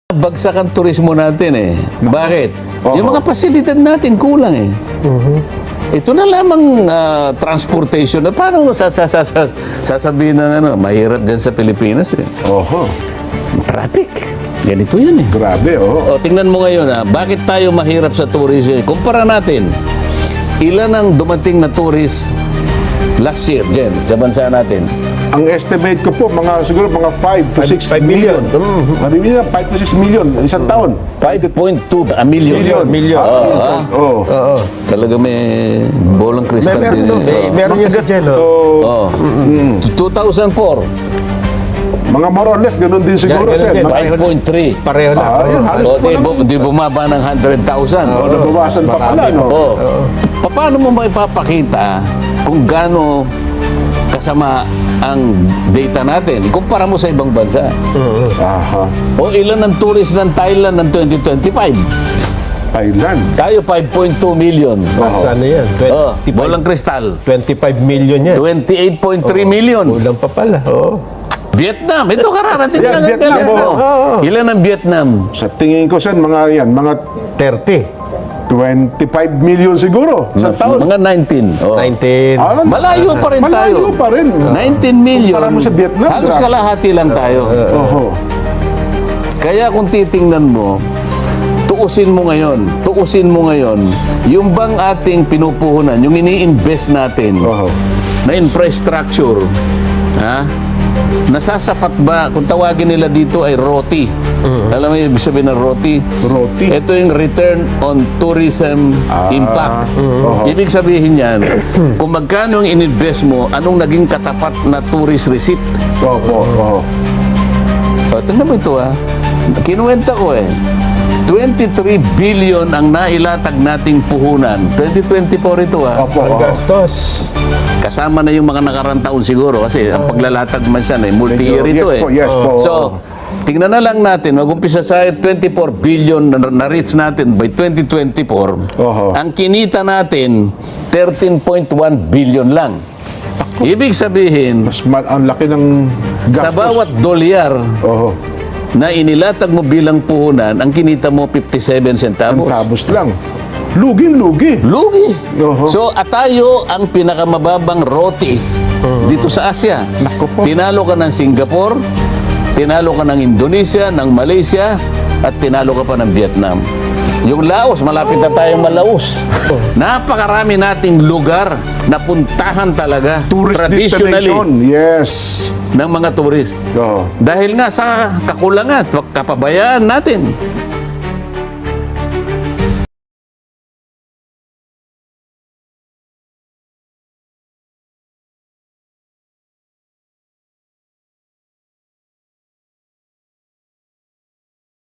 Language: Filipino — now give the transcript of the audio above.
Bagsak ang turismo natin eh. Bakit? Oo. Yung mga pasilidad natin kulang eh. Ito na lamang transportation. Paano sasabihin na mahirap din sa Pilipinas eh. Oho. Traffic. Ganito yan eh. Grabe, oh. O, tingnan mo ngayon bakit tayo mahirap sa tourism? Kumpara natin, ilan ang dumating na tourist last year dyan sa bansa natin? Ang estimate ko po, siguro mga 5 to 6 5 million. million. Sabi niya, 5 to 6 million, isang taon. 5.2 million. Million. Oo. Oo. Talaga may bolang kristal Meron din. doon. Meron yan sa dyan. So, 2004, mga more or less, ganun din siguro, Ganun sir. din. Mga- 5.3. Pareho lang. Ayun, halos O, po lang. di bumaba ng 100,000. Nabawasan pa pala, no? Oh. Paano mo maipapakita kung gaano kasama ang data natin? Ikumpara mo sa ibang bansa. Aha. O ilan ang tourist ng Thailand ng 2025? Thailand. Tayo 5.2 million. Nasa ano yan? Oh, bolang kristal. 25 million yan. 28.3 million. Kulang pa pala. Oo. Vietnam, ito kararating Yan, lang. Vietnam, oh. Ilan ang Vietnam? Sa tingin ko, sir, mga 30. 25 million siguro sa taon. Mga 19. Oh. 19. Ah, Malayo pa rin tayo. Malayo pa rin. 19 million. Kumpara mo sa Vietnam, Halos grabe. kalahati lang tayo. Oho. Kaya kung titingnan mo, tuusin mo ngayon, yung bang ating pinupuhunan, yung ini-invest natin Oho. na infrastructure, nasasapat ba, kung tawagin nila dito ay ROTI. Alam mo yung ibig sabihin ng ROTI? ROTI. Ito yung Return on Tourism Impact. Oho. Ibig sabihin yan, kung magkano yung ininvest mo, anong naging katapat na tourist receipt? Oho. Oho. O, tingnan mo ito kinuwenta ko 23 billion ang nailatag nating puhunan. 2024 ito Opo. Ang Oho. gastos. Kasama na yung mga nakarang taon siguro kasi ang paglalatag man siya multi-year Medyo- ito yes po, yes po. So, tingnan na lang natin, mag-umpisa sa 24 billion na reach natin by 2024. Oho. Ang kinita natin, 13.1 billion lang. Ibig sabihin, Ang laki ng gastos. sa bawat dolyar Oho. na inilatag mo bilang puhunan, ang kinita mo 57 centavos. Centavos lang. Luging-lugi. Lugi. Oho. So, tayo ang pinakamababang ROTI dito sa Asia. Naku po. Tinalo ka ng Singapore, tinalo ka ng Indonesia, ng Malaysia, at tinalo ka pa ng Vietnam. Yung Laos, malapit na tayong Malaos. Napakarami nating lugar na puntahan talaga Tourist traditionally destination. Yes. ng mga turist. Oho. Dahil nga sa kakulangan, kapabayaan natin.